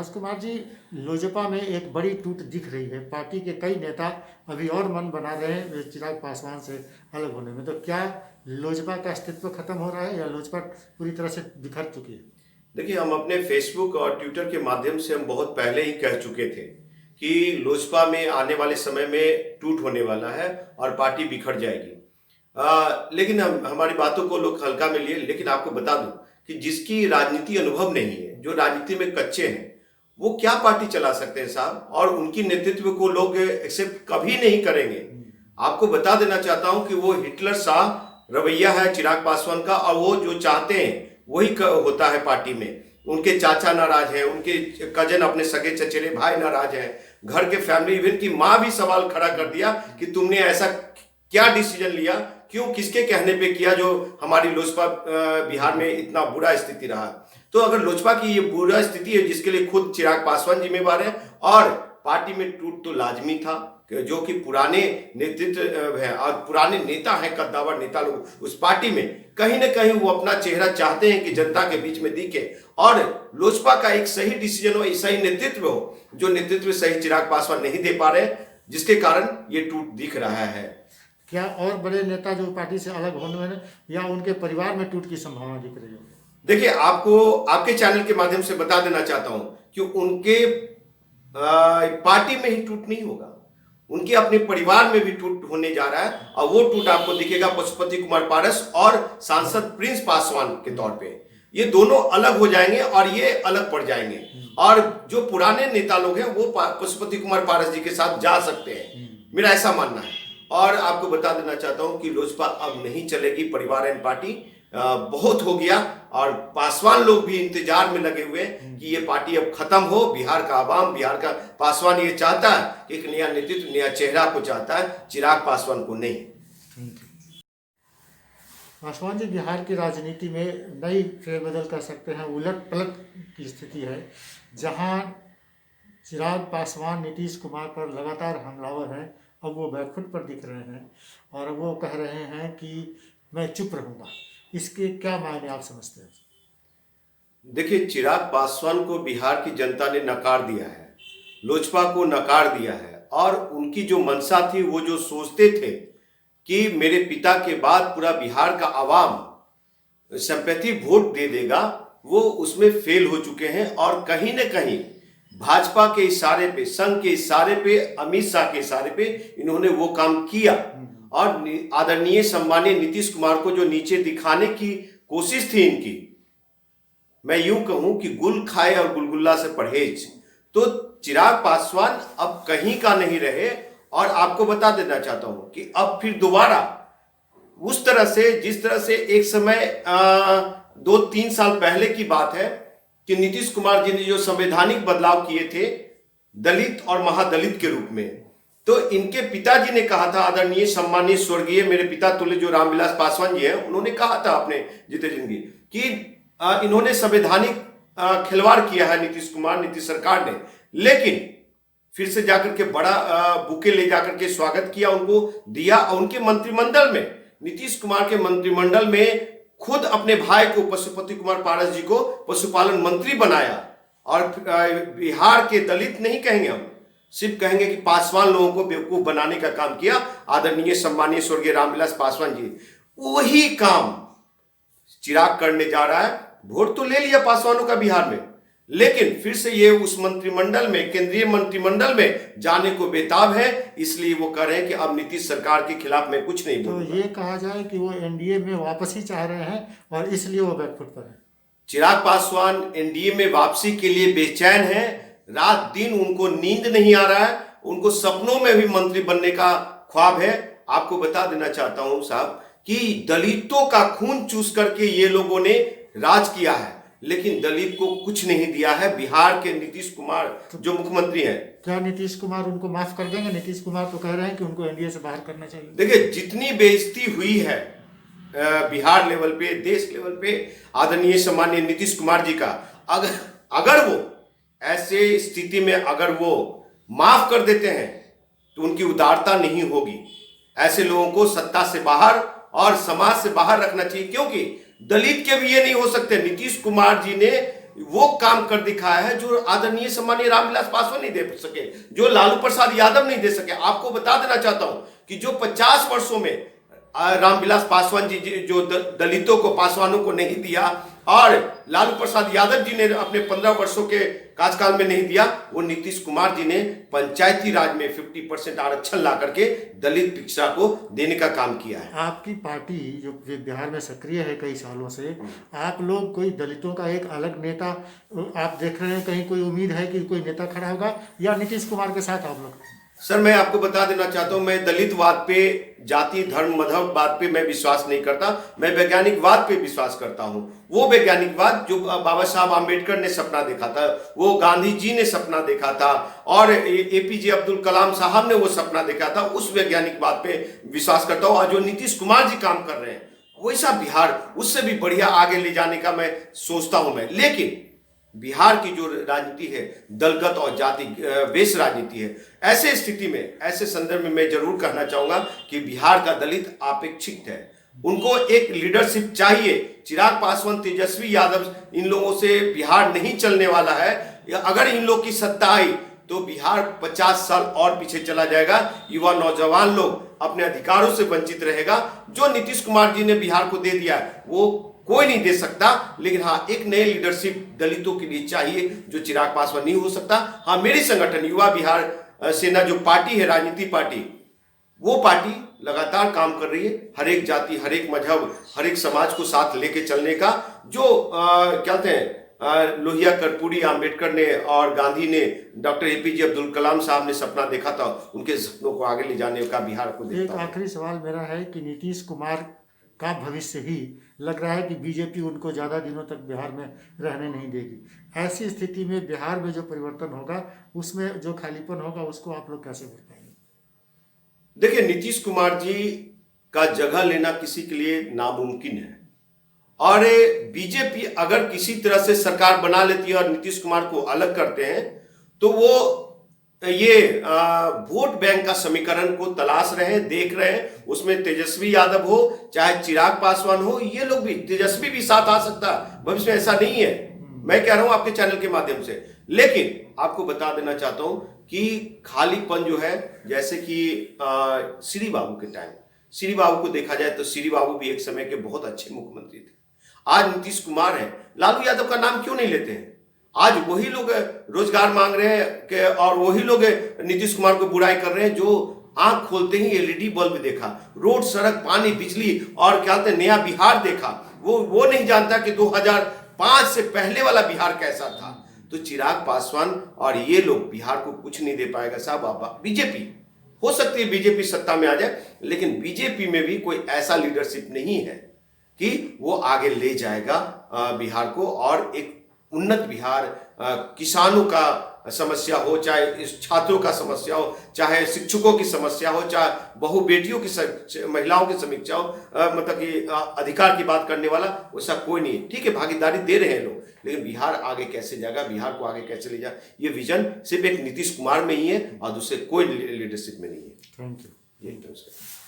राजकुमार जी, लोजपा में एक बड़ी टूट दिख रही है। पार्टी के कई नेता अभी और मन बना रहे हैं चिराग पासवान से अलग होने में। तो क्या लोजपा का अस्तित्व खत्म हो रहा है या लोजपा पूरी तरह से बिखर चुकी है? देखिए, हम अपने फेसबुक और ट्विटर के माध्यम से हम बहुत पहले ही कह चुके थे कि लोजपा में आने वाले समय में टूट होने वाला है और पार्टी बिखर जाएगी। लेकिन हमारी बातों को लोग हल्का में लिए। लेकिन आपको बता दूं कि जिसकी राजनीति अनुभव नहीं है, जो राजनीति में कच्चे हैं, वो क्या पार्टी चला सकते हैं साहब, और उनकी नेतृत्व को लोग एक्सेप्ट कभी नहीं करेंगे। आपको बता देना चाहता हूं कि वो हिटलर सा रवैया है चिराग पासवान का, और वो जो चाहते हैं वही होता है पार्टी में। उनके चाचा नाराज हैं, उनके कजन, अपने सगे चचेरे भाई नाराज हैं, घर के फैमिली, इवन की माँ भी सवाल खड़ा कर दिया कि तुमने ऐसा क्या डिसीजन लिया, क्यों, किसके कहने पे किया, जो हमारी लोजपा बिहार में इतना बुरा स्थिति रहा। तो अगर लोजपा की ये बुरा स्थिति है जिसके लिए खुद चिराग पासवान जिम्मेवार है, और पार्टी में टूट तो लाजमी था, जो कि पुराने नेतृत्व है और पुराने नेता हैं, कद्दावर नेता लोग उस पार्टी में, कहीं ना कहीं वो अपना चेहरा चाहते हैं कि जनता के बीच में दिखे और लोजपा का एक सही डिसीजन हो, सही नेतृत्व हो, जो नेतृत्व सही चिराग पासवान नहीं दे पा रहे, जिसके कारण ये टूट दिख रहा है। क्या और बड़े नेता जो पार्टी से अलग होने में या उनके परिवार में टूट की संभावना दिख रही है? देखिए, आपको आपके चैनल के माध्यम से बता देना चाहता हूं कि उनके पार्टी में ही टूट नहीं होगा, उनके अपने परिवार में भी टूट होने जा रहा है, और वो टूट आपको दिखेगा पशुपति कुमार पारस और सांसद प्रिंस पासवान के तौर पे। ये दोनों अलग हो जाएंगे और ये अलग पड़ जाएंगे, और जो पुराने नेता लोग हैं वो पशुपति कुमार पारस जी के साथ जा सकते हैं, मेरा ऐसा मानना है। और आपको बता देना चाहता हूं कि लोजपा अब नहीं चलेगी, परिवार एंड पार्टी बहुत हो गया, और पासवान लोग भी इंतजार में लगे हुए कि ये पार्टी अब खत्म हो। बिहार का आवाम, बिहार का पासवान ये चाहता है कि एक नया नेतृत्व, नया चेहरा को चाहता है, चिराग पासवान को नहीं। पासवान जी, बिहार की राजनीति में नई फेरबदल कर सकते हैं, उलट पलट की स्थिति है, जहां चिराग पासवान नीतीश कुमार पर लगातार हमलावर हैं। अब वो बैकफुट पर दिख रहे हैं और वो कह रहे हैं कि मैं चुप रहूँगा। इसके क्या मायने आप समझते हैं? देखिए, चिराग पासवान को बिहार की जनता ने नकार दिया है, लोजपा को नकार दिया है, और उनकी जो मंशा थी, वो जो सोचते थे कि मेरे पिता के बाद पूरा बिहार का आवाम सिंपैथी वोट दे देगा, वो उसमें फेल हो चुके हैं। और कहीं न कहीं भाजपा के इशारे पे, संघ के इशारे पे, अमित शाह के इशारे पे इन्होंने वो काम किया, और आदरणीय सम्मानीय नीतीश कुमार को जो नीचे दिखाने की कोशिश थी इनकी, मैं यूं कहूं कि गुल खाए और गुलगुल्ला से परहेज। तो चिराग पासवान अब कहीं का नहीं रहे, और आपको बता देना चाहता हूं कि अब फिर दोबारा उस तरह से, जिस तरह से एक समय 2-3 साल पहले की बात है कि नीतीश कुमार जी ने जो संवैधानिक बदलाव किए थे दलित और महादलित के रूप में, तो इनके पिताजी ने कहा था, आदरणीय सम्मानीय स्वर्गीय मेरे पिता तुल्य जो रामविलास पासवान जी हैं, उन्होंने कहा था अपने जीते जिंदगी कि इन्होंने संवैधानिक खिलवाड़ किया है नीतीश कुमार, नीतीश सरकार ने। लेकिन फिर से जाकर के बड़ा बुके ले जाकर के स्वागत किया, उनको दिया, और उनके मंत्रिमंडल में, नीतीश कुमार के मंत्रिमंडल में खुद अपने भाई को, पशुपति कुमार पारस जी को पशुपालन मंत्री बनाया। और बिहार के दलित नहीं कहेंगे हम, सिर्फ कहेंगे कि पासवान लोगों को बेवकूफ बनाने का काम किया आदरणीय सम्मानीय स्वर्गीय रामविलास पासवान जी। वही काम चिराग करने जा रहा है। वोट तो ले लिया पासवानों का बिहार में, लेकिन फिर से ये उस मंत्रिमंडल में, केंद्रीय मंत्रिमंडल में जाने को बेताब है। इसलिए वो कह रहे हैं कि अब नीतीश सरकार के खिलाफ मैं कुछ नहीं बोलूंगा। तो ये कहा जाए कि वो एनडीए में वापस ही चाह रहे हैं और इसलिए वो बैकफुट पर है। चिराग पासवान एनडीए में वापसी के लिए बेचैन है, रात दिन उनको नींद नहीं आ रहा है, उनको सपनों में भी मंत्री बनने का ख्वाब है। आपको बता देना चाहता हूं साहब कि दलितों का खून चूस करके ये लोगों ने राज किया है, लेकिन दलित को कुछ नहीं दिया है। बिहार के नीतीश कुमार जो मुख्यमंत्री हैं, क्या नीतीश कुमार उनको माफ कर देंगे? नीतीश कुमार तो कह रहे हैं कि उनको एनडीए से बाहर करना चाहिए। देखिए, जितनी बेइज्जती हुई है बिहार लेवल पे, देश लेवल पे आदरणीय सम्मानीय नीतीश कुमार जी का, अगर वो ऐसे स्थिति में अगर वो माफ कर देते हैं तो उनकी उदारता नहीं होगी। ऐसे लोगों को सत्ता से बाहर और समाज से बाहर रखना चाहिए, क्योंकि दलित के भी ये नहीं हो सकते। नीतीश कुमार जी ने वो काम कर दिखाया है जो आदरणीय सम्मानीय रामविलास पासवान नहीं दे सके, जो लालू प्रसाद यादव नहीं दे सके। आपको बता देना चाहता हूं कि जो 50 वर्षों में रामविलास पासवान जी जो दलितों को, पासवानों को नहीं दिया, और लालू प्रसाद यादव जी ने अपने 15 वर्षों के कार्यकाल में नहीं दिया, वो नीतीश कुमार जी ने पंचायती राज में 50% आरक्षण ला करके दलित पिछड़ा को देने का काम किया है। आपकी पार्टी जो बिहार में सक्रिय है कई सालों से, आप लोग कोई दलितों का एक अलग नेता आप देख रहे हैं? कहीं कोई उम्मीद है कि कोई नेता खड़ा होगा, या नीतीश कुमार के साथ आप लोग? सर, मैं आपको बता देना चाहता हूं, मैं दलितवाद पे, जाति धर्म मजहबवाद पे मैं विश्वास नहीं करता। मैं वैज्ञानिकवाद पे विश्वास करता हूं। वो वैज्ञानिकवाद जो बाबा साहब आम्बेडकर ने सपना देखा था, वो गांधी जी ने सपना देखा था, और एपीजे अब्दुल कलाम साहब ने वो सपना देखा था, उस वैज्ञानिकवाद पे विश्वास करता हूं। और जो नीतीश कुमार जी काम कर रहे हैं, वैसा बिहार उससे भी बढ़िया आगे ले जाने का मैं सोचता हूं। मैं लेकिन बिहार की जो राजनीति है दलगत और जाति वेश राजनीति है। ऐसे स्थिति में, ऐसे संदर्भ में मैं जरूर कहना चाहूंगा कि बिहार का दलित अपेक्षित है, उनको एक लीडरशिप चाहिए। चिराग पासवान, तेजस्वी यादव, इन लोगों से बिहार नहीं चलने वाला है। अगर इन लोग की सत्ता आई तो बिहार 50 साल और पीछे चला जाएगा। युवा नौजवान लोग अपने अधिकारों से वंचित रहेगा। जो नीतीश कुमार जी ने बिहार को दे दिया वो कोई नहीं दे सकता, लेकिन हाँ, एक नए लीडरशिप दलितों के लिए चाहिए, जो चिराग पासवान नहीं हो सकता। हाँ, मेरी संगठन युवा बिहार सेना जो पार्टी है, राजनीति पार्टी, वो पार्टी लगातार काम कर रही है हर एक जाति, हर एक मजहब, हर एक समाज को साथ लेके चलने का। जो क्या कहते हैं, लोहिया कर्पूरी, आम्बेडकर ने और गांधी ने, डॉक्टर एपीजे अब्दुल कलाम साहब ने सपना देखा था, उनके सपनों को आगे ले जाने का बिहार को देखता एक हूं। आखिरी सवाल मेरा है कि नीतीश कुमार का भविष्य ही लग रहा है कि बीजेपी उनको ज़्यादा दिनों तक बिहार में रहने नहीं देगी। ऐसी स्थिति में बिहार में जो परिवर्तन होगा, उसमें जो खालीपन होगा, उसको आप लोग कैसे भर पाएंगे? देखिए, नीतीश कुमार जी का जगह लेना किसी के लिए नामुमकिन है, और बीजेपी अगर किसी तरह से सरकार बना लेती है और नीतीश कुमार को अलग करते हैं, तो वो ये वोट बैंक का समीकरण को तलाश रहे हैं, देख रहे हैं। उसमें तेजस्वी यादव हो चाहे चिराग पासवान हो, ये लोग भी, तेजस्वी भी साथ आ सकता भविष्य में, ऐसा नहीं है। मैं कह रहा हूं आपके चैनल के माध्यम से। लेकिन आपको बता देना चाहता हूं कि खालीपन जो है, जैसे कि श्री बाबू के टाइम, श्री बाबू को देखा जाए तो श्री बाबू भी एक समय के बहुत अच्छे मुख्यमंत्री थे। आज नीतीश कुमार है, लालू यादव का नाम क्यों नहीं लेते हैं? आज वही लोग रोजगार मांग रहे हैं और वही लोग नीतीश कुमार को बुराई कर रहे हैं, जो आंख खोलते ही एलईडी बल्ब देखा, रोड, सड़क, पानी, बिजली और क्या कहते हैं नया बिहार देखा। वो नहीं जानता कि 2005 से पहले वाला बिहार कैसा था। तो चिराग पासवान और ये लोग बिहार को कुछ नहीं दे पाएगा साहब। बीजेपी हो सकती है, बीजेपी सत्ता में आ जाए, लेकिन बीजेपी में भी कोई ऐसा लीडरशिप नहीं है कि वो आगे ले जाएगा बिहार को, और एक उन्नत बिहार, किसानों का समस्या हो, चाहे छात्रों का समस्या हो, चाहे शिक्षकों की समस्या हो, चाहे बहु बेटियों की, महिलाओं की समीक्षा हो, मतलब कि अधिकार की बात करने वाला वैसा कोई नहीं है। ठीक है, भागीदारी दे रहे हैं लोग, लेकिन बिहार आगे कैसे जाएगा, बिहार को आगे कैसे ले जाए, ये विजन सिर्फ एक नीतीश कुमार में ही है और दूसरे कोई लीडरशिप में नहीं है। Thank you. नमस्कार।